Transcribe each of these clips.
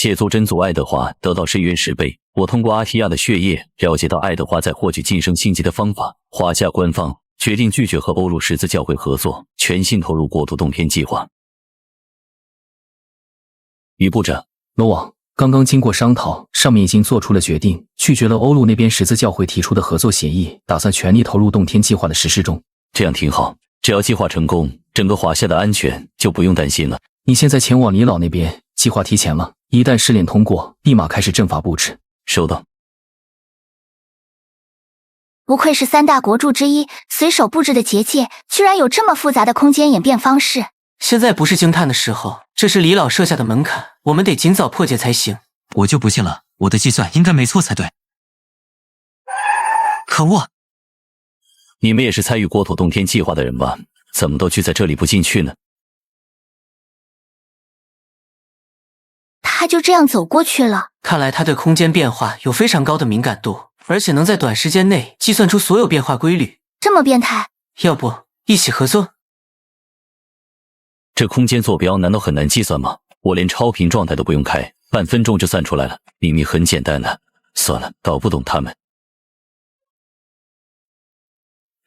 血族真祖爱德华得到深渊石碑。我通过阿提亚的血液了解到爱德华在获取晋升星级的方法。华夏官方决定拒绝和欧陆十字教会合作，全心投入国土洞天计划。于部长，龙王，刚刚经过商讨，上面已经做出了决定，拒绝了欧陆那边十字教会提出的合作协议，打算全力投入洞天计划的实施中。这样挺好，只要计划成功，整个华夏的安全就不用担心了。你现在前往李老那边，计划提前了，一旦试炼通过，立马开始阵法布置。收到。不愧是三大国柱之一，随手布置的结界居然有这么复杂的空间演变方式。现在不是惊叹的时候，这是李老设下的门槛，我们得尽早破解才行。我就不信了，我的计算应该没错才对。可恶！你们也是参与国土洞天计划的人吧？怎么都聚在这里不进去呢？他就这样走过去了。看来他对空间变化有非常高的敏感度，而且能在短时间内计算出所有变化规律。这么变态？要不一起合作？这空间坐标难道很难计算吗？我连超频状态都不用开，半分钟就算出来了。明明很简单的。算了，搞不懂他们。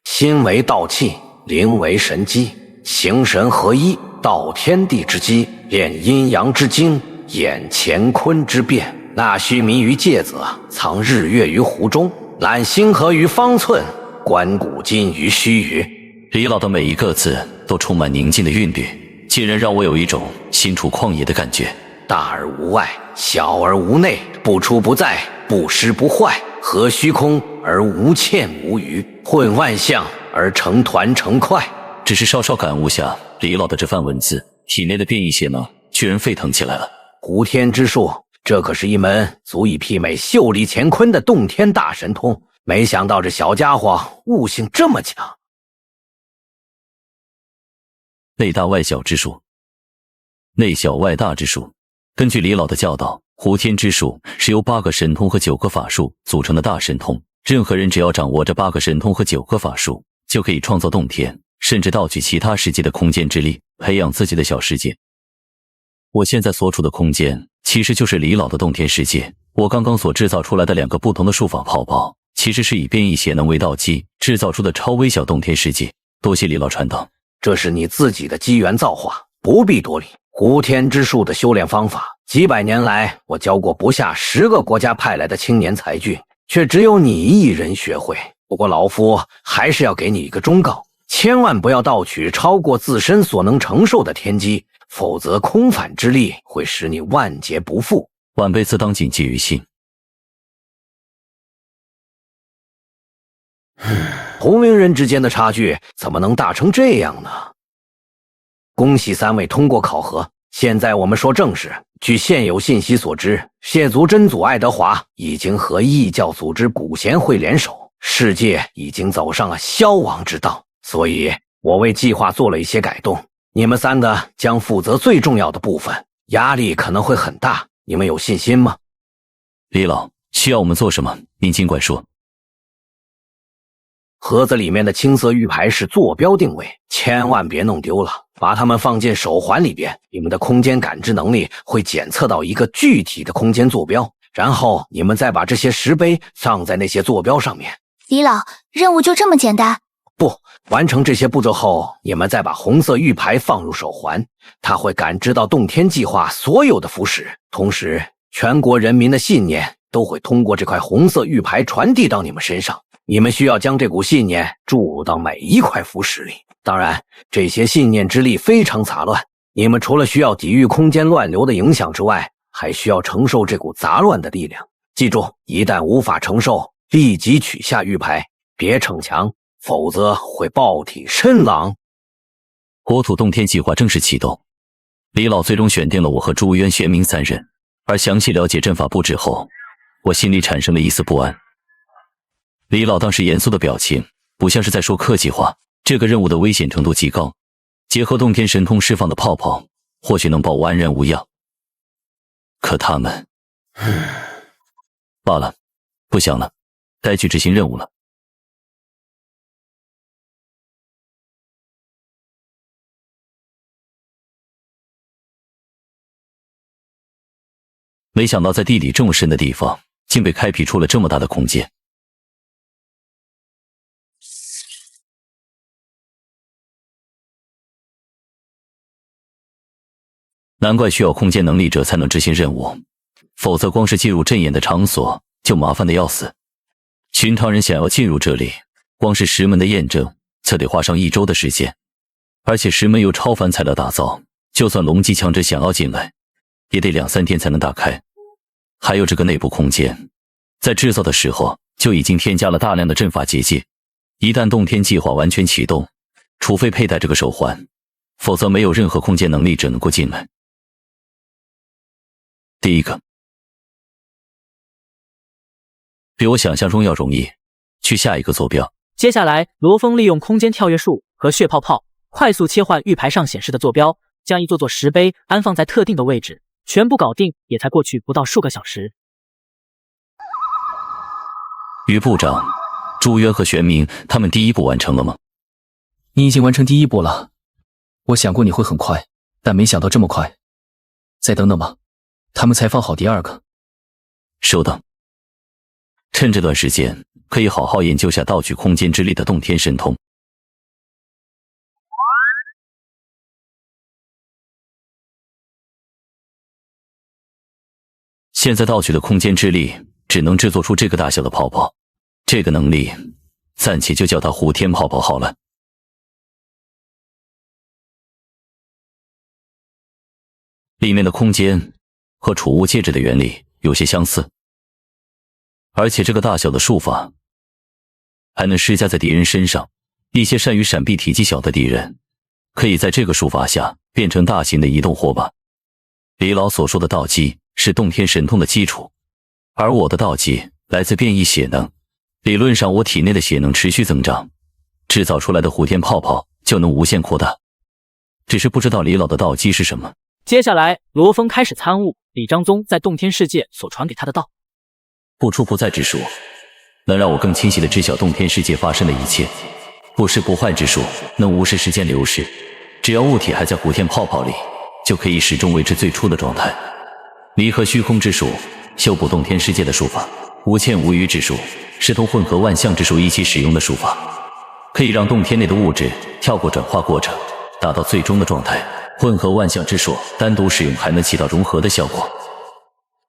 心为道气，灵为神机，形神合一，道天地之机，炼阴阳之精，演乾坤之变。纳须弥于芥子，藏日月于湖中，揽星河于方寸，观古今于须臾。李老的每一个字都充满宁静的韵律，竟然让我有一种心处旷野的感觉。大而无外，小而无内，不出不在，不失不坏，合虚空而无欠无余，混万象而成团成块。只是稍稍感悟下李老的这番文字，体内的变异血能居然沸腾起来了。胡天之术，这可是一门足以媲美秀丽乾坤的洞天大神通，没想到这小家伙悟性这么强。内大外小之术，内小外大之术。根据李老的教导，胡天之术是由8个神通和9个法术组成的大神通。任何人只要掌握这8个神通和9个法术，就可以创造洞天，甚至盗取其他世界的空间之力，培养自己的小世界。我现在所处的空间其实就是李老的洞天世界。我刚刚所制造出来的2个不同的术法泡泡，其实是以变异血能为道基制造出的超微小洞天世界。多谢李老传导。这是你自己的机缘造化，不必多礼。胡天之术的修炼方法，几百年来我教过不下10个国家派来的青年才俊，却只有你一人学会。不过老夫还是要给你一个忠告，千万不要盗取超过自身所能承受的天机，否则空反之力会使你万劫不复。晚辈自当谨记于心。同龄人之间的差距怎么能大成这样呢？恭喜3位通过考核。现在我们说正事。据现有信息所知，血族真祖爱德华已经和异教组织古贤会联手，世界已经走上了消亡之道。所以我为计划做了一些改动，你们3个将负责最重要的部分，压力可能会很大，你们有信心吗？李老，需要我们做什么？您尽管说。盒子里面的青色玉牌是坐标定位，千万别弄丢了，把它们放进手环里边，你们的空间感知能力会检测到一个具体的空间坐标，然后你们再把这些石碑放在那些坐标上面。李老，任务就这么简单？不，完成这些步骤后，你们再把红色玉牌放入手环，它会感知到洞天计划所有的符使，同时全国人民的信念都会通过这块红色玉牌传递到你们身上。你们需要将这股信念注入到每一块符使里，当然这些信念之力非常杂乱，你们除了需要抵御空间乱流的影响之外，还需要承受这股杂乱的力量。记住，一旦无法承受，立即取下玉牌，别逞强，否则会爆体身亡。国土洞天计划正式启动，李老最终选定了我和朱渊、玄冥3人，而详细了解阵法布置后，我心里产生了一丝不安。李老当时严肃的表情，不像是在说客气话。这个任务的危险程度极高，结合洞天神通释放的泡泡，或许能保我安然无恙。可他们……罢了，不想了，该去执行任务了。没想到在地底这么深的地方，竟被开辟出了这么大的空间。难怪需要空间能力者才能执行任务，否则光是进入阵眼的场所就麻烦的要死。寻常人想要进入这里，光是石门的验证就得花上1周的时间，而且石门由超凡材料打造，就算龙级强者想要进来，也得2、3天才能打开。还有这个内部空间，在制造的时候就已经添加了大量的阵法结界，一旦洞天计划完全启动，除非佩戴这个手环，否则没有任何空间能力者能够进来。第一个，比我想象中要容易。去下一个坐标。接下来，罗峰利用空间跳跃术和血泡泡快速切换玉牌上显示的坐标，将一座座石碑安放在特定的位置，全部搞定也才过去不到数个小时。于部长，朱渊和玄冥他们第一步完成了吗？你已经完成第一步了。我想过你会很快，但没想到这么快。再等等吧，他们才放好第2个。收到。趁这段时间，可以好好研究下盗取空间之力的洞天神通。现在盗取的空间之力只能制作出这个大小的泡泡，这个能力暂且就叫它虎天泡泡好了。里面的空间和储物戒指的原理有些相似，而且这个大小的术法还能施加在敌人身上，一些善于闪避体积小的敌人可以在这个术法下变成大型的移动火把。李老所说的道基是洞天神通的基础，而我的道基来自变异血能，理论上我体内的血能持续增长，制造出来的虎天泡泡就能无限扩大。只是不知道李老的道基是什么。接下来，罗峰开始参悟李章宗在洞天世界所传给他的道。不出不在之术，能让我更清晰地知晓洞天世界发生的一切。不失不坏之术能无视时间流逝，只要物体还在虎天泡泡里，就可以始终维持最初的状态。离合虚空之术，修补洞天世界的术法。无欠无余之术是同混合万象之术一起使用的术法，可以让洞天内的物质跳过转化过程，达到最终的状态。混合万象之术单独使用还能起到融合的效果，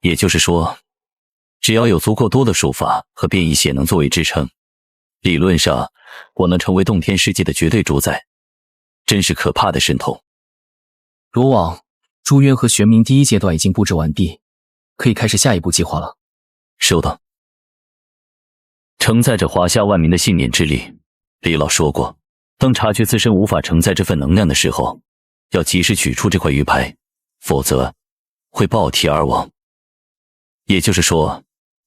也就是说，只要有足够多的术法和变异血能作为支撑，理论上我能成为洞天世界的绝对主宰。真是可怕的神通。罗网，朱渊和玄冥第一阶段已经布置完毕，可以开始下一步计划了。收到。承载着华夏万民的信念之力，李老说过，当察觉自身无法承载这份能量的时候，要及时取出这块玉牌，否则会爆体而亡。也就是说，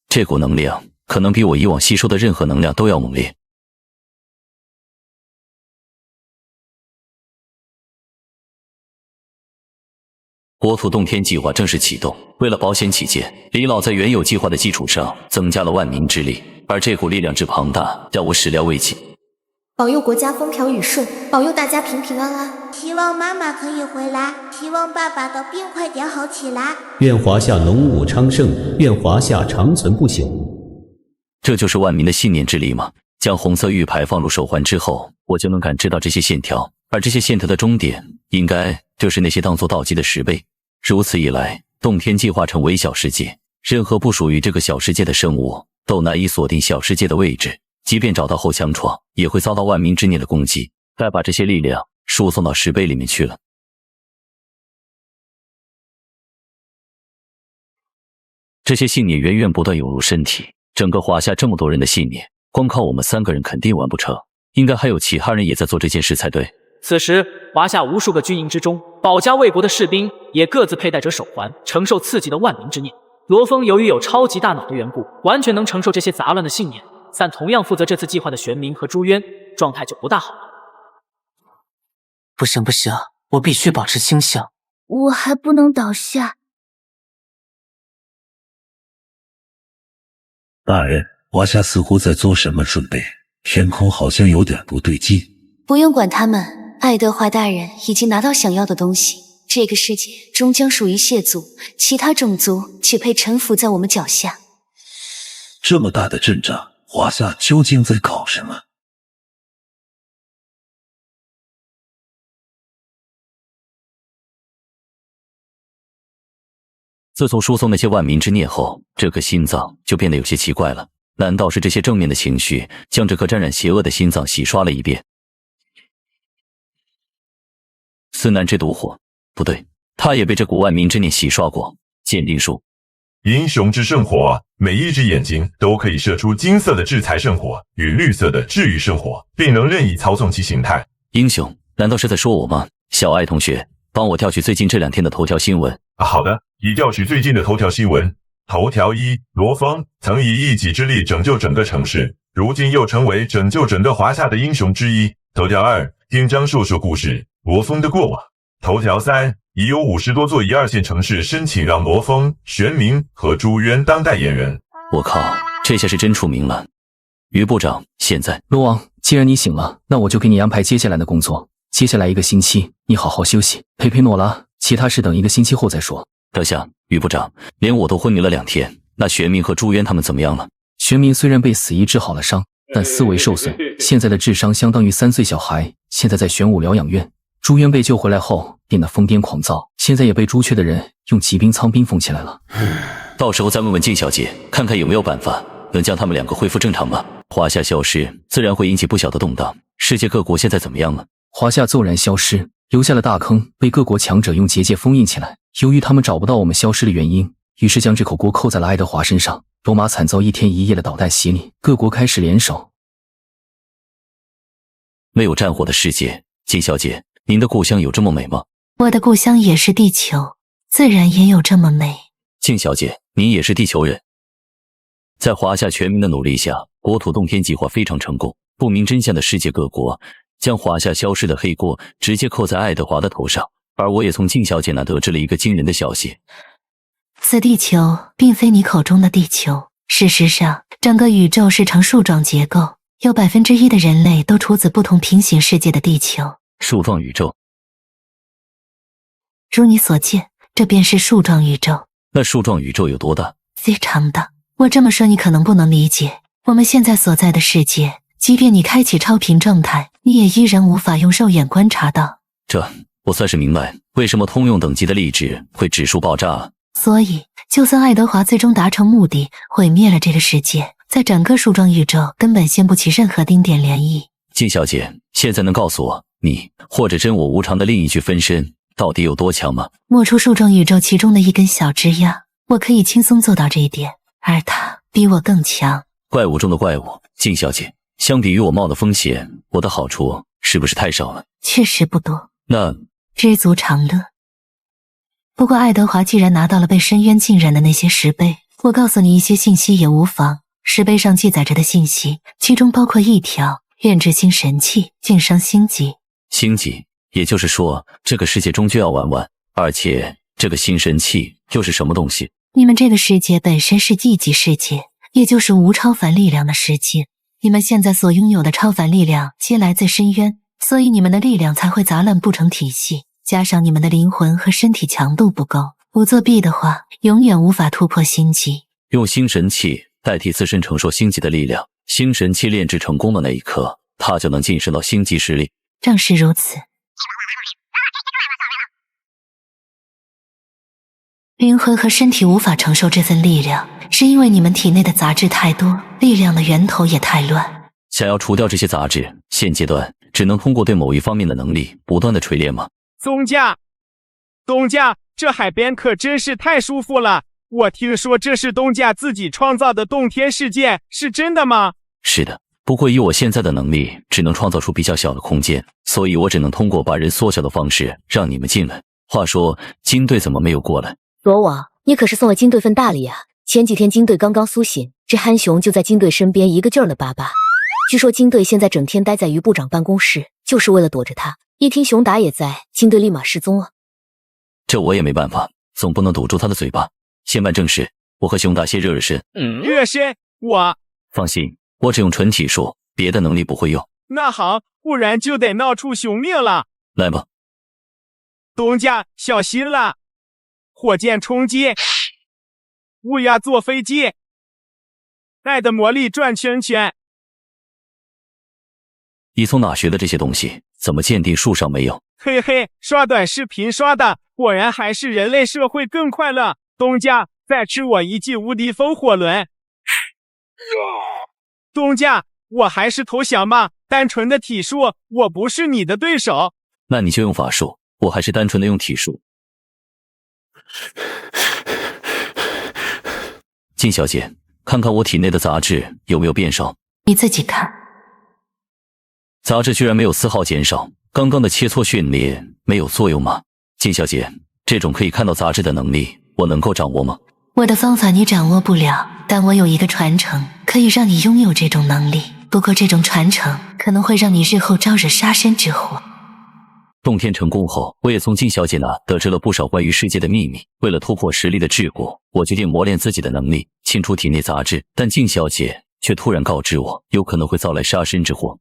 这股能量可能比我以往吸收的任何能量都要猛烈。国土洞天计划正式启动，为了保险起见，李老在原有计划的基础上增加了万民之力，而这股力量之庞大，让我始料未及。保佑国家风调雨顺，保佑大家平平安安。希望妈妈可以回来，希望爸爸的病快点好起来。愿华夏龙武昌盛，愿华夏长存不朽。这就是万民的信念之力吗？将红色玉牌放入手环之后，我就能感知到这些线条，而这些线条的终点应该就是那些当作道基的石碑。如此一来，洞天计划成微小世界，任何不属于这个小世界的生物都难以锁定小世界的位置，即便找到后强闯，也会遭到万民之念的攻击。该把这些力量输送到石碑里面去了。这些信念源源不断涌入身体，整个华夏这么多人的信念，光靠我们3个人肯定完不成，应该还有其他人也在做这件事才对。此时，华夏无数个军营之中，保家卫国的士兵也各自佩戴着手环，承受刺激的万民之念。罗峰由于有超级大脑的缘故，完全能承受这些杂乱的信念，但同样负责这次计划的玄冥和朱渊，状态就不大好了。不行不行，我必须保持清醒。我还不能倒下。大人，华夏似乎在做什么准备，天空好像有点不对劲。不用管他们，爱德华大人已经拿到想要的东西，这个世界终将属于谢族，其他种族只配臣服在我们脚下。这么大的阵仗，华夏究竟在搞什么？自从输送那些万民之孽后，这颗心脏就变得有些奇怪了。难道是这些正面的情绪将这颗沾染邪恶的心脏洗刷了一遍？司南之毒火，不对，他也被这股万民之念洗刷过。鉴定术，英雄之圣火，每一只眼睛都可以射出金色的制裁圣火与绿色的治愈圣火，并能任意操纵其形态。英雄，难道是在说我吗？小爱同学，帮我调取最近这2天的头条新闻。好的，已调取最近的头条新闻。头条1：罗峰曾以一己之力拯救整个城市，如今又成为拯救整个华夏的英雄之一。头条2：听张硕说故事，罗峰的过往。头条3：已有50多座1、2线城市申请让罗峰、玄冥和朱渊当代言人。我靠，这下是真出名了。于部长，现在罗王，既然你醒了，那我就给你安排接下来的工作。接下来1个星期，你好好休息，陪陪诺拉，其他事等1个星期后再说。阁下，于部长，连我都昏迷了2天，那玄冥和朱渊他们怎么样了？玄冥虽然被死医治好了伤，但思维受损，现在的智商相当于3岁小孩，现在在玄武疗养院。朱渊被救回来后变得疯癫狂躁，现在也被朱雀的人用骑兵仓冰封起来了。到时候再问问静小姐，看看有没有办法能将他们2个恢复正常吧。华夏消失自然会引起不小的动荡，世界各国现在怎么样了？华夏骤然消失，留下了大坑，被各国强者用结界封印起来。由于他们找不到我们消失的原因，于是将这口锅扣在了爱德华身上。罗马惨遭1天1夜的导弹洗礼，各国开始联手。没有战火的世界，金小姐，您的故乡有这么美吗？我的故乡也是地球，自然也有这么美。静小姐，您也是地球人。在华夏全民的努力下，国土动天计划非常成功。不明真相的世界各国将华夏消失的黑锅直接扣在爱德华的头上，而我也从静小姐那得知了一个惊人的消息。此地球并非你口中的地球，事实上，整个宇宙是呈树状结构，有1%的人类都出自不同平行世界的地球。树状宇宙，如你所见，这便是树状宇宙。那树状宇宙有多大？非常大。我这么说你可能不能理解，我们现在所在的世界，即便你开启超频状态，你也依然无法用肉眼观察到。这，我算是明白为什么通用等级的粒子会指数爆炸了。所以，就算爱德华最终达成目的，毁灭了这个世界，在整个树状宇宙根本掀不起任何丁点涟漪。静小姐，现在能告诉我，你或者真我无常的另一具分身到底有多强吗？摸出树状宇宙其中的一根小枝桠，我可以轻松做到这一点，而他比我更强。怪物中的怪物，静小姐，相比于我冒的风险，我的好处是不是太少了？确实不多。那知足常乐。不过爱德华既然拿到了被深渊浸染的那些石碑，我告诉你一些信息也无妨。石碑上记载着的信息，其中包括一条愿之星神器，晋升星级。星级，也就是说这个世界终究要玩完，而且这个星神器又是什么东西？你们这个世界本身是异级世界，也就是无超凡力量的世界。你们现在所拥有的超凡力量皆来自深渊，所以你们的力量才会杂乱不成体系。加上你们的灵魂和身体强度不够，不作弊的话，永远无法突破星级。用星神器代替自身承受星级的力量，星神器炼制成功的那一刻，他就能晋升到星级实力。正是如此。灵魂和身体无法承受这份力量，是因为你们体内的杂质太多，力量的源头也太乱。想要除掉这些杂质，现阶段只能通过对某一方面的能力不断的锤炼吗？东家，这海边可真是太舒服了。我听说这是东家自己创造的洞天世界，是真的吗？是的，不过以我现在的能力，只能创造出比较小的空间，所以我只能通过把人缩小的方式让你们进来。话说，金队怎么没有过来？罗王，你可是送了金队份大礼啊！前几天金队刚刚苏醒，这憨熊就在金队身边一个劲儿的巴巴。据说金队现在整天待在于部长办公室，就是为了躲着他。一听熊达也在，金队立马失踪了。这我也没办法，总不能堵住他的嘴巴。先办正事，我和熊达先热热身。热身？我放心，我只用纯体术，别的能力不会用。那好，不然就得闹出熊命了。来吧。东家小心了！火箭冲击，乌鸦坐飞机，爱的魔力转圈圈。你从哪学的这些东西？怎么鉴定树上没有？嘿嘿，刷短视频刷的，果然还是人类社会更快乐。东家，再吃我一记无敌风火轮！东家，我还是投降吧，单纯的体术，我不是你的对手。那你就用法术，我还是单纯的用体术。静小姐，看看我体内的杂质有没有变少。你自己看。杂质居然没有丝毫减少，刚刚的切磋训练没有作用吗？静小姐，这种可以看到杂质的能力，我能够掌握吗？我的方法你掌握不了，但我有一个传承，可以让你拥有这种能力。不过这种传承可能会让你日后招惹杀身之祸。洞天成功后，我也从静小姐那得知了不少关于世界的秘密。为了突破实力的桎梏，我决定磨练自己的能力，清除体内杂质。但静小姐却突然告知我，有可能会遭来杀身之祸。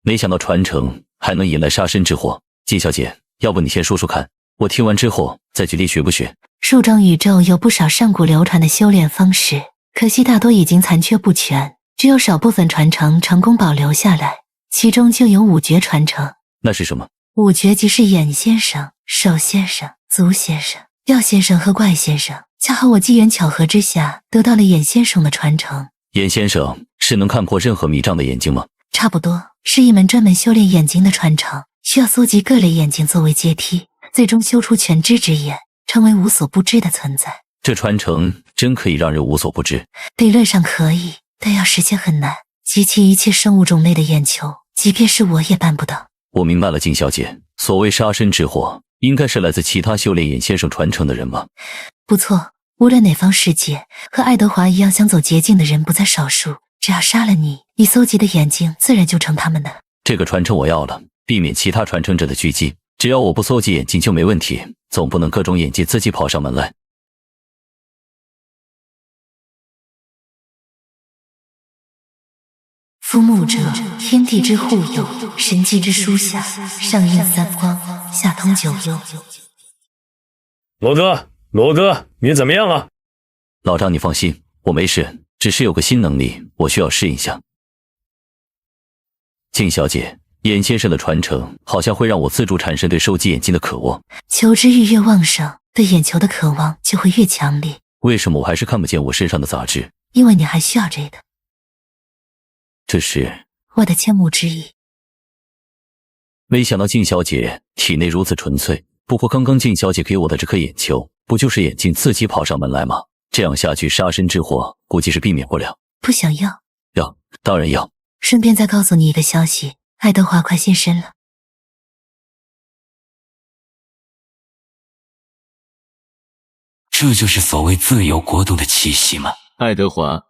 没想到传承还能引来杀身之祸。静小姐，要不你先说说看，我听完之后再决定学不学。树状宇宙有不少上古流传的修炼方式，可惜大多已经残缺不全，只有少部分传承成功保留下来，其中就有五绝传承。那是什么？五绝即是眼先生、手先生、足先生、药先生和怪先生。恰好我机缘巧合之下得到了眼先生的传承。眼先生是能看破任何迷障的眼睛吗？差不多，是一门专门修炼眼睛的传承，需要搜集各类眼睛作为阶梯，最终修出全知之眼，成为无所不知的存在。这传承真可以让人无所不知？理论上可以，但要实现很难，集齐一切生物种类的眼球，即便是我也办不到。我明白了，静小姐，所谓杀身之祸，应该是来自其他修炼眼先生传承的人吗？不错，无论哪方世界，和爱德华一样想走捷径的人不在少数。只要杀了你，你搜集的眼睛自然就成他们的。这个传承我要了，避免其他传承者的狙击。只要我不搜集眼睛就没问题，总不能各种眼睛自己跑上门来。夫牧者，天地之护佑，神迹之书下，上映三光，下通九幽。罗哥，你怎么样啊？老张，你放心，我没事，只是有个新能力，我需要试一下。静小姐，眼先生的传承好像会让我自主产生对收集眼睛的渴望。求知欲越旺盛，对眼球的渴望就会越强烈。为什么我还是看不见我身上的杂质？因为你还需要这个。这是我的千亩之意。没想到静小姐体内如此纯粹，不过刚刚静小姐给我的这颗眼球，不就是眼睛自己跑上门来吗？这样下去，杀身之祸估计是避免不了。不想要？要，当然要。顺便再告诉你一个消息，爱德华快现身了。这就是所谓自由国度的气息吗？爱德华，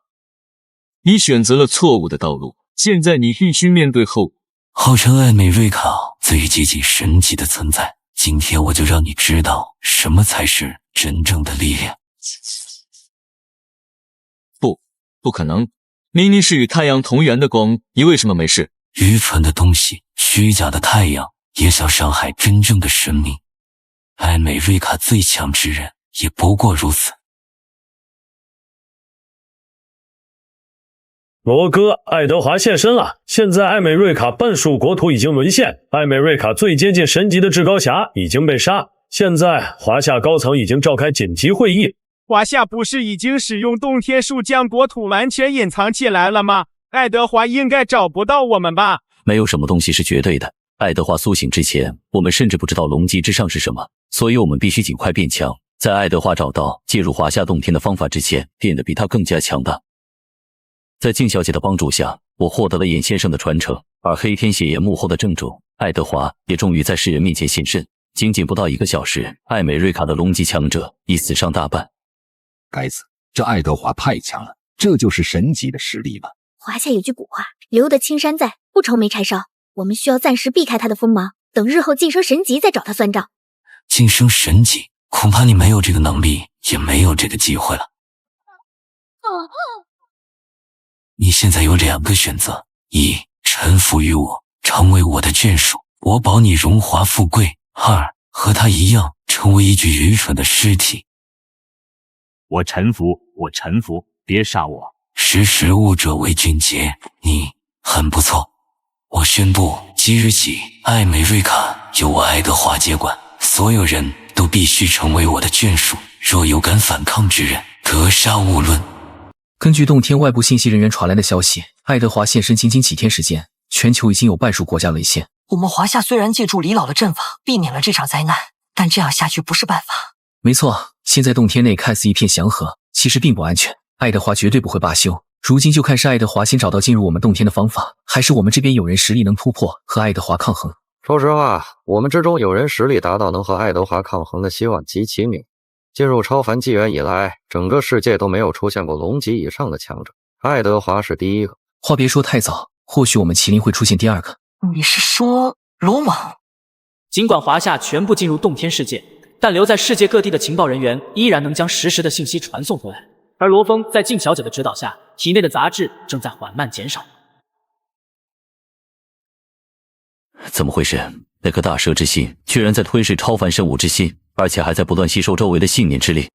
你选择了错误的道路，现在你必须面对后果。号称艾美瑞卡最接近神级的存在，今天我就让你知道什么才是真正的力量。不可能，明明是与太阳同源的光，你为什么没事？愚蠢的东西，虚假的太阳也想伤害真正的神明。艾美瑞卡最强之人也不过如此。罗哥，爱德华现身了！现在艾美瑞卡半数国土已经沦陷，艾美瑞卡最接近神级的至高侠已经被杀。现在华夏高层已经召开紧急会议。华夏不是已经使用洞天术将国土完全隐藏起来了吗？爱德华应该找不到我们吧？没有什么东西是绝对的。爱德华苏醒之前，我们甚至不知道龙级之上是什么，所以我们必须尽快变强，在爱德华找到介入华夏洞天的方法之前，变得比他更加强大。在静小姐的帮助下，我获得了眼先生的传承，而黑天血液幕后的正主爱德华也终于在世人面前现身。仅仅不到1个小时，艾美瑞卡的龙级强者已死伤大半。该死，这爱德华太强了，这就是神级的实力吗？华夏有句古话，留得青山在，不愁没柴烧。我们需要暂时避开他的锋芒，等日后晋升神级再找他算账。晋升神级，恐怕你没有这个能力，也没有这个机会了。你现在有2个选择：一，臣服于我，成为我的眷属，我保你荣华富贵；二，和他一样，成为一具愚蠢的尸体。我臣服，我臣服，别杀我！识时务者为俊杰，你很不错。我宣布，即日起，艾美瑞卡由我爱德华接管，所有人都必须成为我的眷属。若有敢反抗之人，格杀勿论。根据洞天外部信息人员传来的消息，爱德华现身仅几天时间，全球已经有半数国家沦陷。我们华夏虽然借助李老的阵法避免了这场灾难，但这样下去不是办法。没错，现在洞天内看似一片祥和，其实并不安全。爱德华绝对不会罢休。如今就看是爱德华先找到进入我们洞天的方法，还是我们这边有人实力能突破和爱德华抗衡。说实话，我们之中有人实力达到能和爱德华抗衡的希望极其渺。进入超凡纪元以来，整个世界都没有出现过龙级以上的强者，爱德华是第一个。话别说太早，或许我们麒麟会出现第二个。你是说龙王？尽管华夏全部进入洞天世界，但留在世界各地的情报人员依然能将实时的信息传送回来。而罗峰在静小姐的指导下，体内的杂质正在缓慢减少。怎么回事？那颗大蛇之心居然在吞噬超凡生物之心，而且还在不断吸收周围的信念之力。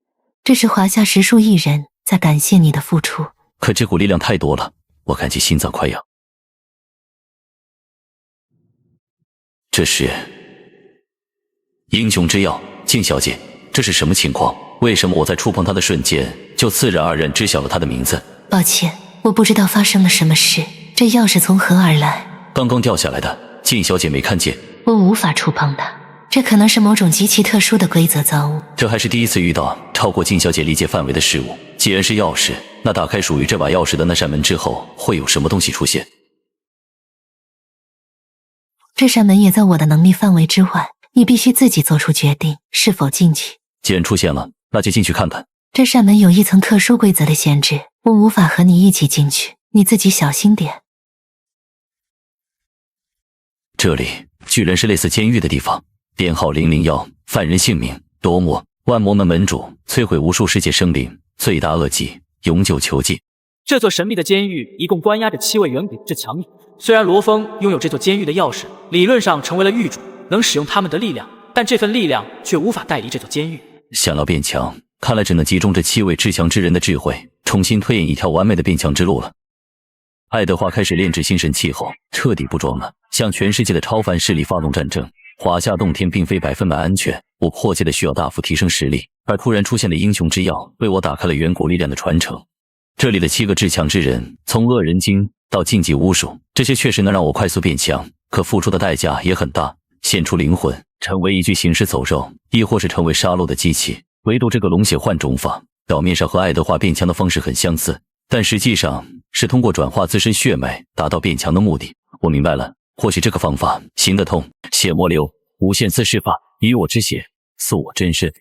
这是华夏实数一人在感谢你的付出。可这股力量太多了，我感觉心脏快要……这是英雄之药，静小姐，这是什么情况？为什么我在触碰它的瞬间，就自然而然知晓了它的名字？抱歉，我不知道发生了什么事。这药是从何而来？刚刚掉下来的，静小姐没看见。我无法触碰它，这可能是某种极其特殊的规则造物。这还是第一次遇到超过静小姐理解范围的事物。既然是钥匙，那打开属于这把钥匙的那扇门之后，会有什么东西出现？这扇门也在我的能力范围之外，你必须自己做出决定，是否进去。既然出现了，那就进去看看。这扇门有一层特殊规则的限制，我无法和你一起进去，你自己小心点。这里居然是类似监狱的地方，编号001，犯人姓名多魔，万魔门门主，摧毁无数世界生灵，罪大恶极，永久囚禁。这座神秘的监狱一共关押着7位远古至强者。虽然罗峰拥有这座监狱的钥匙，理论上成为了狱主，能使用他们的力量，但这份力量却无法带离这座监狱。想要变强，看来只能集中这7位至强之人的智慧，重新推演一条完美的变强之路了。爱德华开始炼制新神器后，彻底不装了，向全世界的超凡势力发动战争。华夏洞天并非100%安全，我迫切的需要大幅提升实力，而突然出现的英雄之药为我打开了远古力量的传承。这里的7个至强之人，从恶人精到禁忌巫术，这些确实能让我快速变强，可付出的代价也很大，献出灵魂，成为一具行尸走肉，亦或是成为杀戮的机器。唯独这个龙血换种法，表面上和爱德华变强的方式很相似，但实际上是通过转化自身血脉达到变强的目的。我明白了，或许这个方法行得通。血魔流，无限次释法，以我之血塑我真身。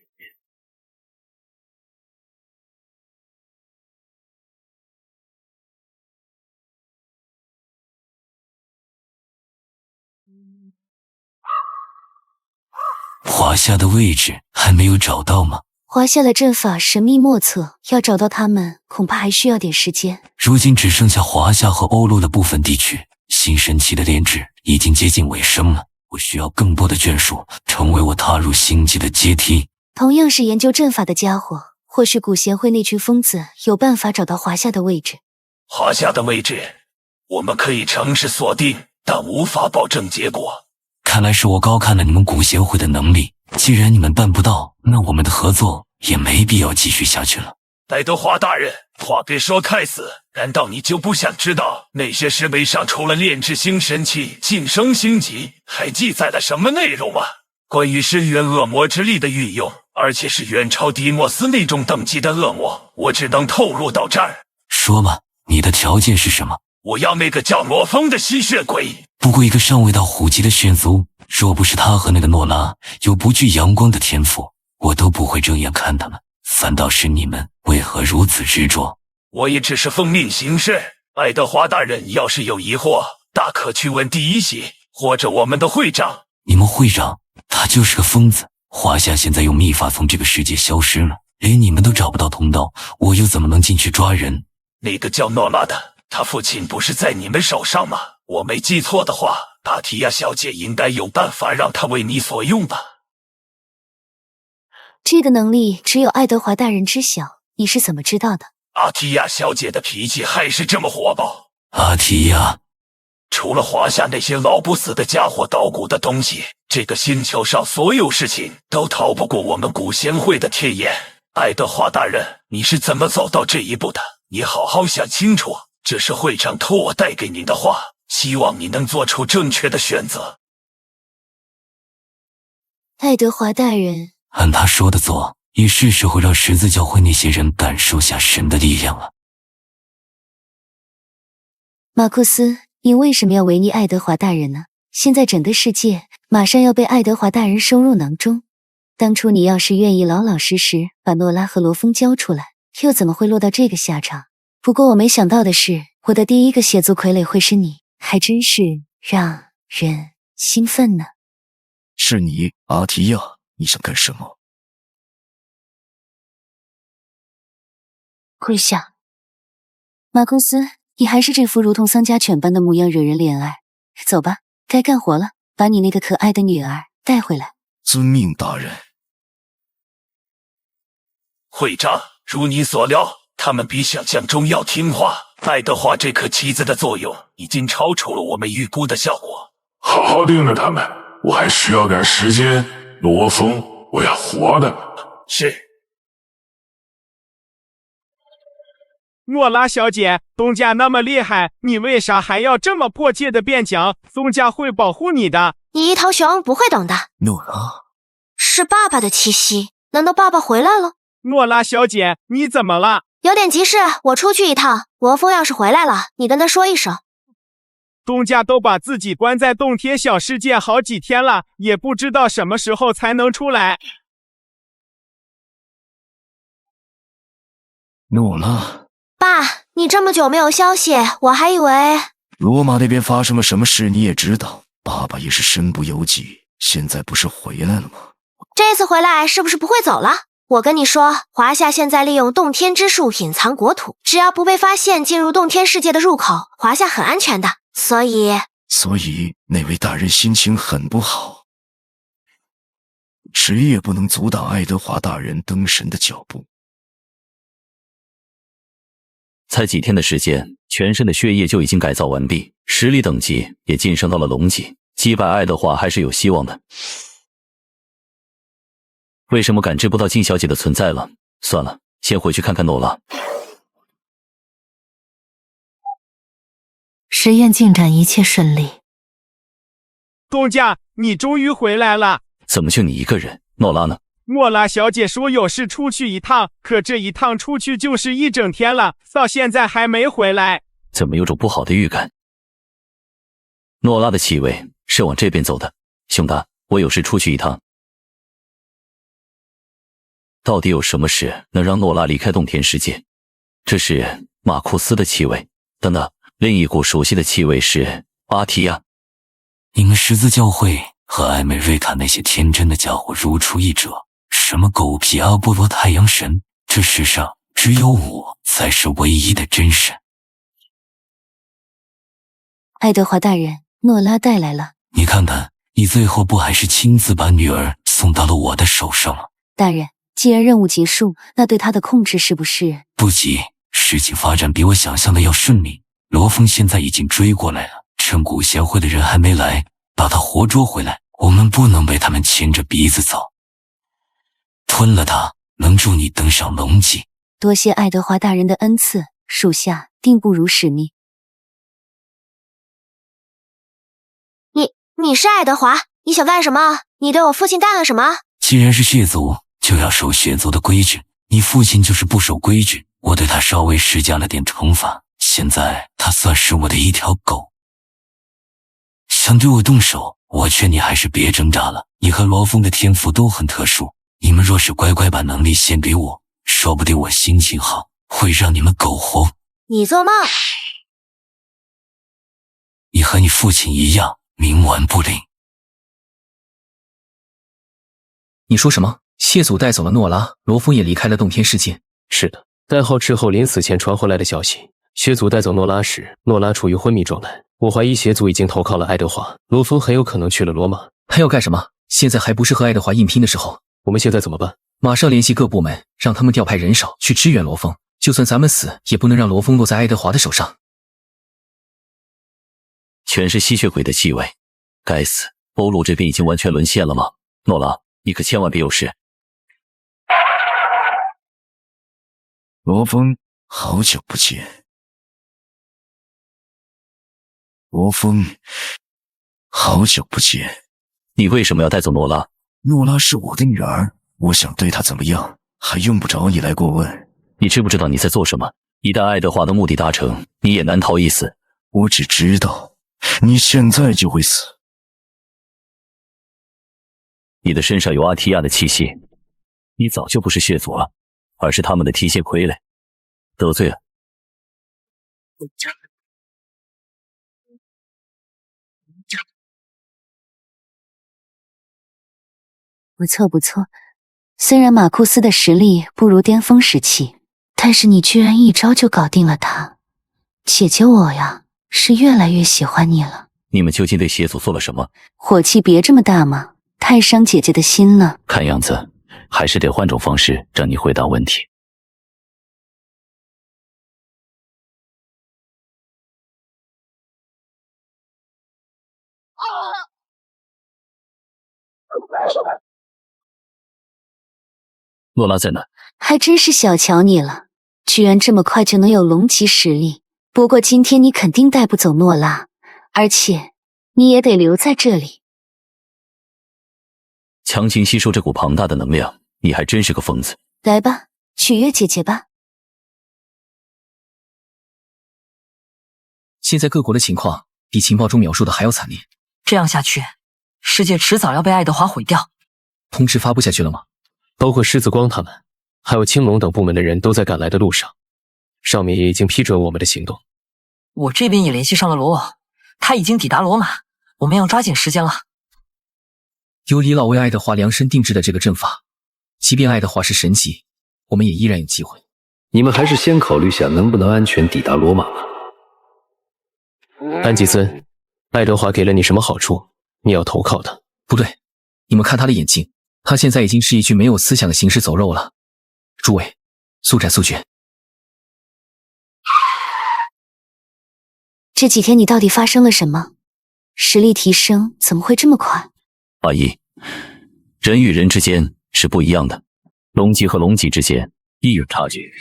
华夏的位置还没有找到吗？华夏的阵法神秘莫测，要找到他们恐怕还需要点时间。如今只剩下华夏和欧陆的部分地区，新神器的炼制已经接近尾声了。我需要更多的眷属，成为我踏入星际的阶梯。同样是研究阵法的家伙，或许古贤会那群疯子有办法找到华夏的位置。华夏的位置，我们可以尝试锁定，但无法保证结果。看来是我高看了你们古协会的能力，既然你们办不到，那我们的合作也没必要继续下去了。爱德华大人，话别说太死，难道你就不想知道那些石碑上除了炼制新神器、晋升星级，还记载了什么内容吗？关于深渊恶魔之力的运用，而且是远超迪莫斯那种等级的恶魔，我只能透露到这儿。说吧，你的条件是什么？我要那个叫罗峰的吸血鬼。不过一个尚未到虎级的血族，若不是他和那个诺拉有不惧阳光的天赋，我都不会正眼看他们。反倒是你们为何如此执着？我也只是奉命行事。爱德华大人要是有疑惑，大可去问第一席或者我们的会长。你们会长他就是个疯子。华夏现在用秘法从这个世界消失了，连你们都找不到通道，我又怎么能进去抓人？那个叫诺拉的，他父亲不是在你们手上吗？我没记错的话，帕提亚小姐应该有办法让他为你所用吧。这个能力只有爱德华大人知晓，你是怎么知道的？阿提亚小姐的脾气还是这么火爆。阿提亚，除了华夏那些老不死的家伙捣鼓的东西，这个星球上所有事情都逃不过我们古贤会的天眼。爱德华大人，你是怎么走到这一步的？你好好想清楚，这是会长托我带给您的话，希望你能做出正确的选择。爱德华大人，按他说的做，也是时候让十字教会那些人感受下神的力量了。马库斯，你为什么要违逆爱德华大人呢？现在整个世界马上要被爱德华大人收入囊中。当初你要是愿意老老实实把诺拉和罗峰交出来，又怎么会落到这个下场？不过我没想到的是，我的第一个血族傀儡会是你，还真是让人兴奋呢。是你，阿提亚，你想干什么？跪下。马库斯，你还是这副如同丧家犬般的模样，惹人怜爱。走吧，该干活了，把你那个可爱的女儿带回来。遵命，大人。会长，如你所料，他们比想象中要听话。爱德华这颗棋子的作用已经超出了我们预估的效果。好好盯着他们，我还需要点时间。罗峰，我要活的。是。诺拉小姐，东家那么厉害，你为啥还要这么迫切的变强？东家会保护你的。你一头熊不会懂的。诺拉，是爸爸的气息，难道爸爸回来了？诺拉小姐，你怎么了？有点急事，我出去一趟。罗峰要是回来了，你跟他说一声。东家都把自己关在洞天小世界好几天了，也不知道什么时候才能出来。诺拉，爸，你这么久没有消息，我还以为罗马那边发生了什么事，你也知道。爸爸也是身不由己，现在不是回来了吗？这次回来是不是不会走了？我跟你说，华夏现在利用洞天之术隐藏国土，只要不被发现进入洞天世界的入口，华夏很安全的。所以那位大人心情很不好，谁也不能阻挡爱德华大人登神的脚步。才几天的时间，全身的血液就已经改造完毕，实力等级也晋升到了龙级，击败爱德华还是有希望的。为什么感知不到金小姐的存在了？算了，先回去看看诺拉。实验进展一切顺利。东家，你终于回来了。怎么就你一个人？诺拉呢？诺拉小姐说有事出去一趟，可这一趟出去就是一整天了，到现在还没回来。怎么有种不好的预感？诺拉的气味是往这边走的。兄弟，我有事出去一趟。到底有什么事能让诺拉离开洞天世界？这是马库斯的气味。等等，另一股熟悉的气味是阿提亚。你们十字教会和艾美瑞卡那些天真的家伙如出一辙。什么狗屁阿波罗太阳神，这世上只有我才是唯一的真神。爱德华大人，诺拉带来了。你看看，你最后不还是亲自把女儿送到了我的手上吗？大人，既然任务结束，那对他的控制是不是？不急，事情发展比我想象的要顺利。罗峰现在已经追过来了，趁古贤会的人还没来，把他活捉回来。我们不能被他们牵着鼻子走。吞了他，能助你登上龙级。多谢爱德华大人的恩赐，属下定不辱使命。你是爱德华，你想干什么？你对我父亲干了什么？既然是血族，就要守血族的规矩。你父亲就是不守规矩，我对他稍微施加了点惩罚，现在他算是我的一条狗。想对我动手，我劝你还是别挣扎了。你和罗峰的天赋都很特殊，你们若是乖乖把能力献给我，说不定我心情好，会让你们苟活。你做梦！你和你父亲一样，冥顽不灵。你说什么？谢祖带走了诺拉，罗峰也离开了洞天世界。是的，代号斥后临死前传回来的消息，谢祖带走诺拉时，诺拉处于昏迷状态。我怀疑谢祖已经投靠了爱德华，罗峰很有可能去了罗马。还要干什么？现在还不是和爱德华硬拼的时候。我们现在怎么办？马上联系各部门，让他们调派人手去支援罗峰。就算咱们死，也不能让罗峰落在爱德华的手上。全是吸血鬼的气味，该死！欧陆这边已经完全沦陷了吗？诺拉，你可千万别有事。罗峰，好久不见。罗峰，好久不见。你为什么要带走诺拉？诺拉是我的女儿，我想对她怎么样，还用不着你来过问。你知不知道你在做什么？一旦爱德华的目的达成，你也难逃一死。我只知道，你现在就会死。你的身上有阿提亚的气息，你早就不是血族了，而是他们的提血傀儡。得罪了。不错不错，虽然马库斯的实力不如巅峰时期，但是你居然一招就搞定了他。姐姐我呀，是越来越喜欢你了。你们究竟对血族做了什么？火气别这么大嘛，太伤姐姐的心了。看样子还是得换种方式让你回答问题。诺拉在哪？还真是小瞧你了，居然这么快就能有龙级实力。不过今天你肯定带不走诺拉，而且你也得留在这里。强行吸收这股庞大的能量，你还真是个疯子。来吧，取悦姐姐吧。现在各国的情况比情报中描述的还要惨烈。这样下去，世界迟早要被爱德华毁掉。通知发布下去了吗？包括狮子光他们，还有青龙等部门的人都在赶来的路上，上面也已经批准我们的行动。我这边也联系上了罗网，他已经抵达罗马，我们要抓紧时间了。有李老为爱德华量身定制的这个阵法，即便爱德华是神级，我们也依然有机会。你们还是先考虑下能不能安全抵达罗马吧。安吉森，爱德华给了你什么好处？你要投靠他？不对，你们看他的眼睛，他现在已经是一具没有思想的行尸走肉了。诸位，速战速决。这几天你到底发生了什么？实力提升怎么会这么快？阿姨，人与人之间是不一样的，龙级和龙级之间亦有差距。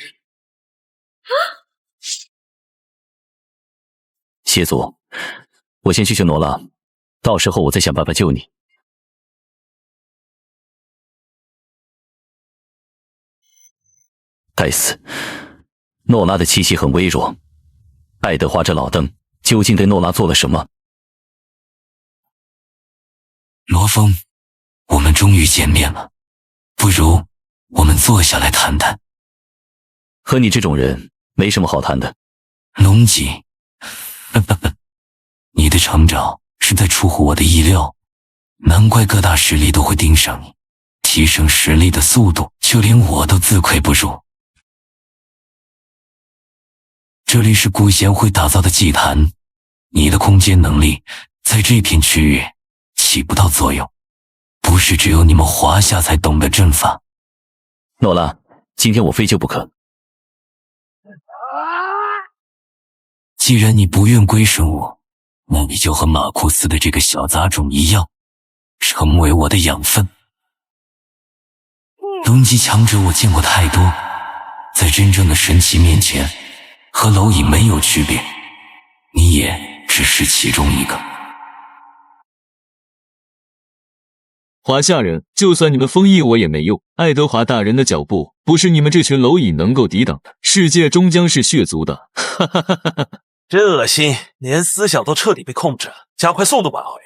谢祖，我先去救诺拉，到时候我再想办法救你。该死，诺拉的气息很微弱。爱德华这老邓究竟对诺拉做了什么？罗峰，我们终于见面了，不如我们坐下来谈谈。和你这种人没什么好谈的。龙级，你的成长实在出乎我的意料，难怪各大势力都会盯上你，提升实力的速度，就连我都自愧不如。这里是古贤会打造的祭坛，你的空间能力在这片区域起不到作用，不是只有你们华夏才懂得阵法。诺拉，今天我非救不可。既然你不愿归顺我，那你就和马库斯的这个小杂种一样，成为我的养分。龙级强者我见过太多，在真正的神奇面前，和蝼蚁没有区别，你也只是其中一个。华夏人，就算你们封印我也没用，爱德华大人的脚步不是你们这群蝼蚁能够抵挡的，世界终将是血族的。哈哈哈哈哈！真恶心，连思想都彻底被控制了，加快速度吧，奥运。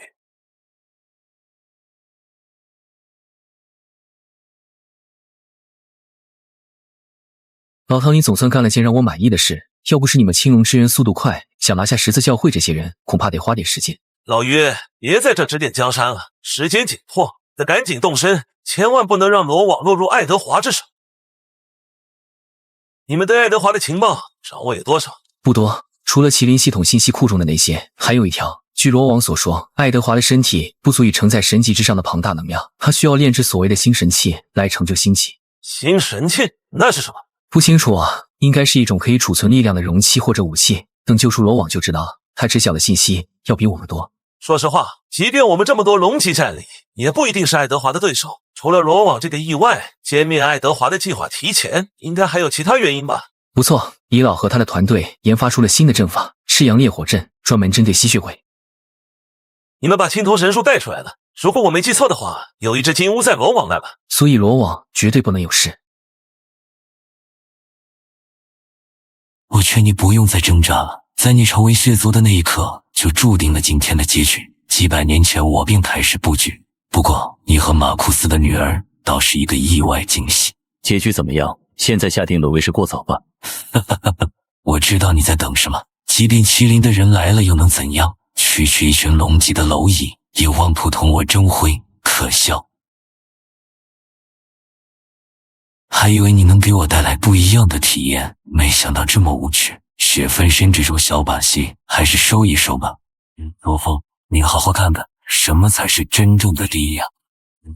老唐，你总算干了件让我满意的事。要不是你们青龙支援速度快，想拿下十字教会这些人，恐怕得花点时间。老于，别在这指点江山了，时间紧迫，得赶紧动身，千万不能让罗网落入爱德华之手。你们对爱德华的情报掌握有多少？不多，除了麒麟系统信息库中的那些，还有一条。据罗网所说，爱德华的身体不足以承载神级之上的庞大能量，他需要炼制所谓的星神器来成就星级。新神器那是什么？不清楚啊，应该是一种可以储存力量的容器或者武器。等救出罗网就知道了，他知晓的信息要比我们多。说实话，即便我们这么多龙级战力，也不一定是爱德华的对手。除了罗网这个意外，歼灭爱德华的计划提前，应该还有其他原因吧？不错，李老和他的团队研发出了新的阵法——赤阳烈火阵，专门针对吸血鬼。你们把青铜神树带出来了，如果我没记错的话，有一只金乌在罗网那吧？所以罗网绝对不能有事。我劝你不用再挣扎了，在你成为血族的那一刻，就注定了今天的结局。几百年前我便开始布局，不过你和马库斯的女儿倒是一个意外惊喜。结局怎么样？现在下定论为时过早吧？我知道你在等什么，即便麒麟的人来了又能怎样？区区一群龙级的蝼蚁，也妄图同我争辉，可笑。还以为你能给我带来不一样的体验，没想到这么无趣。血分身这种小把戏，还是收一收吧。左峰，你好好看看，什么才是真正的力量。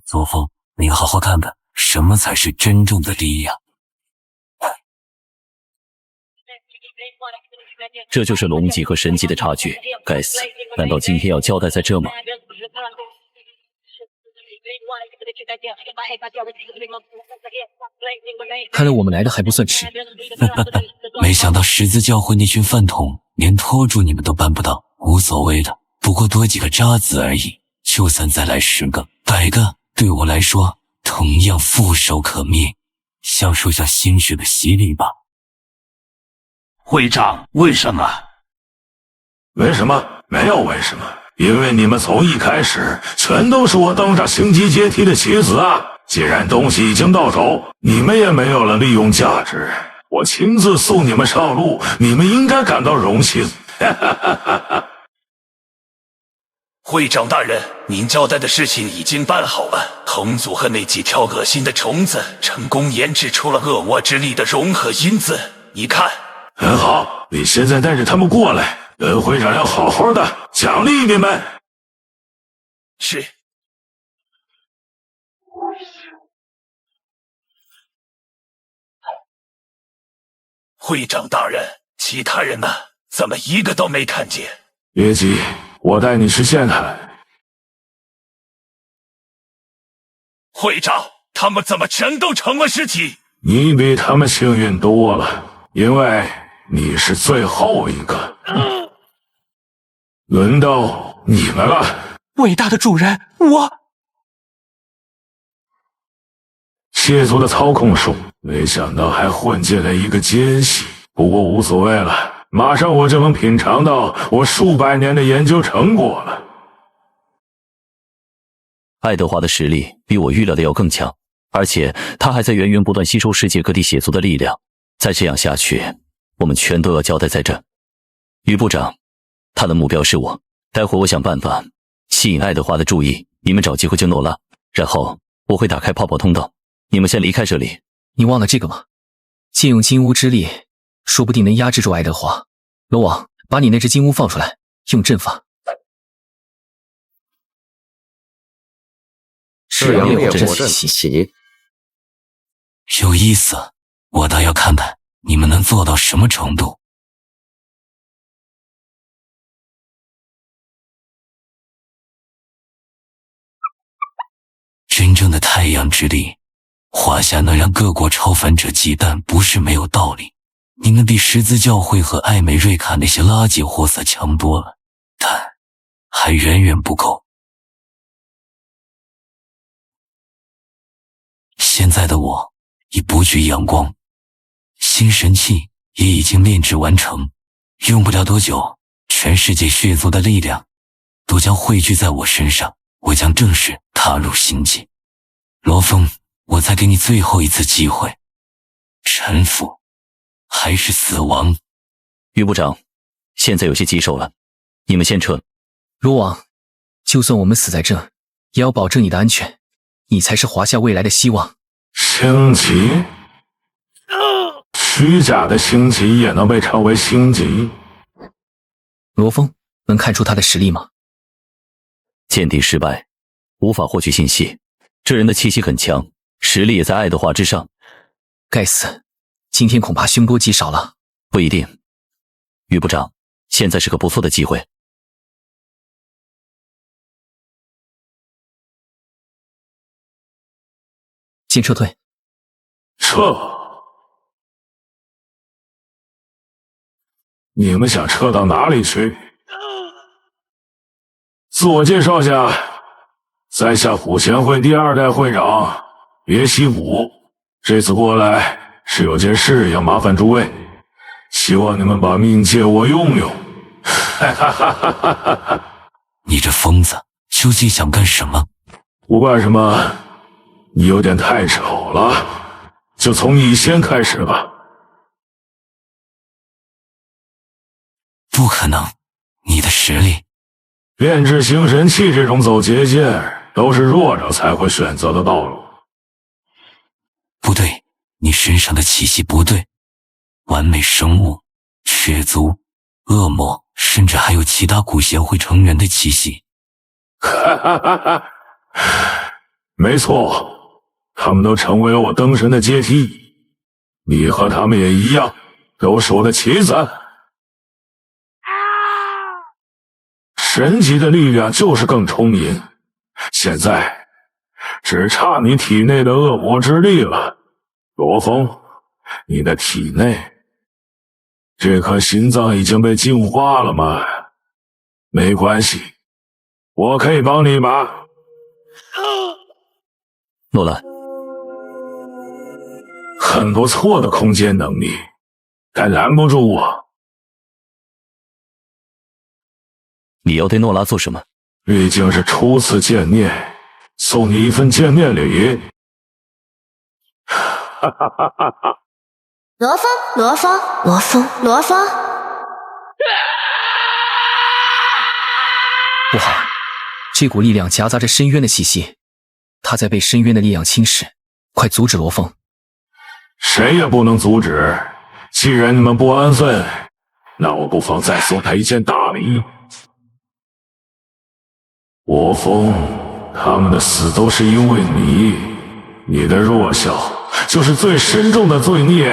左峰，你好好看看，什么才是真正的力量。这就是龙级和神级的差距，该死！难道今天要交代在这吗？看来我们来的还不算迟。没想到十字教会那群饭桶连拖住你们都办不到，无所谓的，不过多几个渣子而已。就算再来10个、100个，对我来说同样覆手可灭。享受下新血的洗礼吧。会长，为什么？为什么？没有为什么，因为你们从一开始全都是我登上星级阶梯的棋子啊！既然东西已经到手，你们也没有了利用价值，我亲自送你们上路，你们应该感到荣幸。会长大人，您交代的事情已经办好了。同族和那几条恶心的虫子成功研制出了恶魔之力的融合因子，你看。很好，你现在带着他们过来，本会长要好好的奖励你们。是。会长大人，其他人呢？怎么一个都没看见？别急，我带你去见他。会长，他们怎么全都成了尸体？你比他们幸运多了，因为你是最后一个。轮到你们了。伟大的主人，我血族的操控术，没想到还混进来一个奸细，不过无所谓了，马上我就能品尝到我数百年的研究成果了。爱德华的实力比我预料的要更强，而且他还在源源不断吸收世界各地血族的力量。再这样下去，我们全都要交代在这。于部长，他的目标是我，待会我想办法吸引爱德华的注意，你们找机会救诺拉，然后我会打开泡泡通道，你们先离开这里。你忘了这个吗？借用金乌之力，说不定能压制住爱德华。罗网，把你那只金乌放出来，用阵法。赤阳烈火阵起。有意思，我倒要看看你们能做到什么程度。真正的太阳之力，华夏能让各国超凡者忌惮，不是没有道理。你们比十字教会和艾美瑞卡那些垃圾货色强多了，但还远远不够。现在的我已不惧阳光，新神器也已经炼制完成，用不了多久，全世界血族的力量都将汇聚在我身上，我将正式踏入星际。罗峰，我再给你最后一次机会，臣服还是死亡？于部长，现在有些棘手了，你们先撤。罗王，就算我们死在这，也要保证你的安全，你才是华夏未来的希望。星级？虚假的星级也能被称为星级？罗峰，能看出他的实力吗？鉴定失败，无法获取信息。这人的气息很强，实力也在爱德华之上，该死，今天恐怕凶多吉少了。不一定，于部长，现在是个不错的机会。先撤退。撤？你们想撤到哪里去？自我介绍下，在下虎贤会第2代会长别西武，这次过来是有件事要麻烦诸位，希望你们把命借我用用。哈哈哈哈哈哈！你这疯子究竟想干什么？不干什么，你有点太丑了，就从你先开始吧。不可能，你的实力……炼制星神器这种走捷径，都是弱者才会选择的道路。不对，你身上的气息不对，完美生物、血族、恶魔，甚至还有其他古协会成员的气息。哈哈哈哈！没错，他们都成为了我灯神的阶梯，你和他们也一样，都是我的棋子。神级的力量就是更充盈，现在只差你体内的恶魔之力了。罗峰，你的体内这颗心脏已经被净化了吗？没关系，我可以帮你一把。诺兰，很不错的空间能力，但拦不住我。你要对诺拉做什么？毕竟是初次见面，送你一份见面礼。哈哈哈哈哈！罗峰，罗峰，罗峰，罗峰！不好，这股力量夹杂着深渊的气息，他在被深渊的力量侵蚀，快阻止罗峰！谁也不能阻止。既然你们不安分，那我不妨再送他一件大礼。罗峰，他们的死都是因为你的弱小就是最深重的罪孽。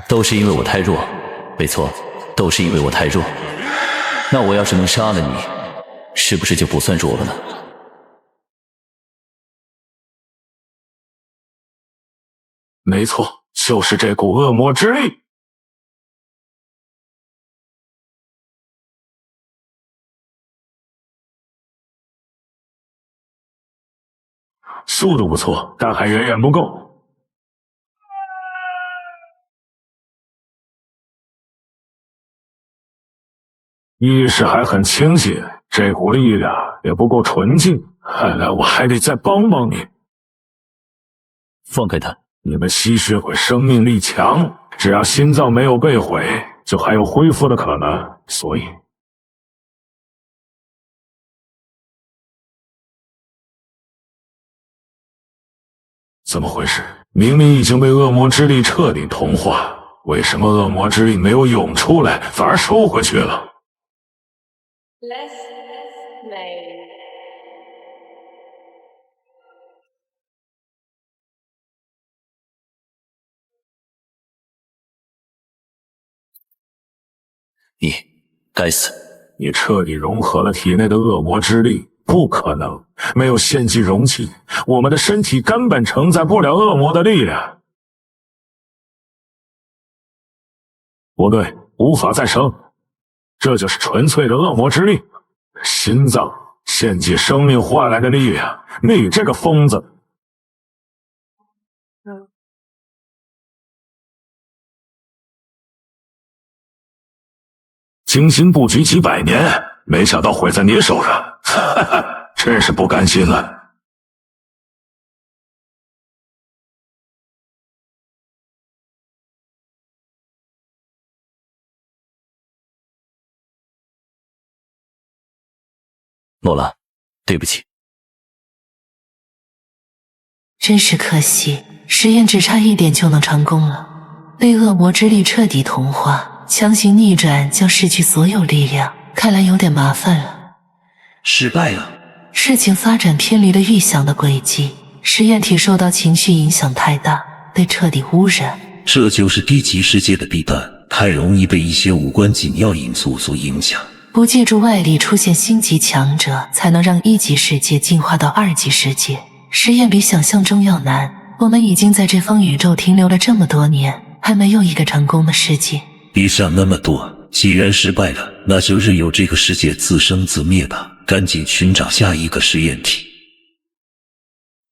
都是因为我太弱，没错，都是因为我太弱。那我要是能杀了你，是不是就不算弱了呢？没错，就是这股恶魔之力。速度不错，但还远远不够。意识还很清醒，这股力量也不够纯净，看来我还得再帮帮你。放开他！你们吸血鬼生命力强，只要心脏没有被毁，就还有恢复的可能，所以……怎么回事？明明已经被恶魔之力彻底同化，为什么恶魔之力没有涌出来，反而收回去了？你该死！你彻底融合了体内的恶魔之力，不可能！没有献祭容器，我们的身体根本承载不了恶魔的力量。不对，无法再生，这就是纯粹的恶魔之力。心脏献祭生命换来的力量，你这个疯子！精心布局几百年，没想到毁在你手上，哈哈，真是不甘心了。诺拉，对不起。真是可惜，实验只差一点就能成功了，被恶魔之力彻底同化，强行逆转将失去所有力量，看来有点麻烦了。失败了。事情发展偏离了预想的轨迹，实验体受到情绪影响太大，被彻底污染。这就是低级世界的弊端，太容易被一些无关紧要因素所影响。不借助外力出现星级强者，才能让一级世界进化到2级世界。实验比想象中要难。我们已经在这方宇宙停留了这么多年，还没有一个成功的世界。别想那么多，既然失败了，那就任由这个世界自生自灭吧，赶紧寻找下一个实验体。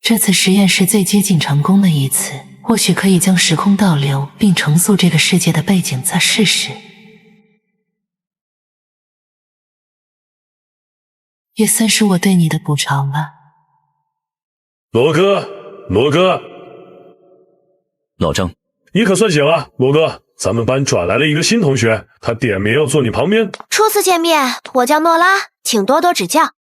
这次实验是最接近成功的一次，或许可以将时空倒流，并重塑这个世界的背景，再试试。也算是我对你的补偿吧。罗哥，罗哥，老张，你可算醒了，罗哥，咱们班转来了一个新同学，他点名要坐你旁边。初次见面，我叫诺拉，请多多指教。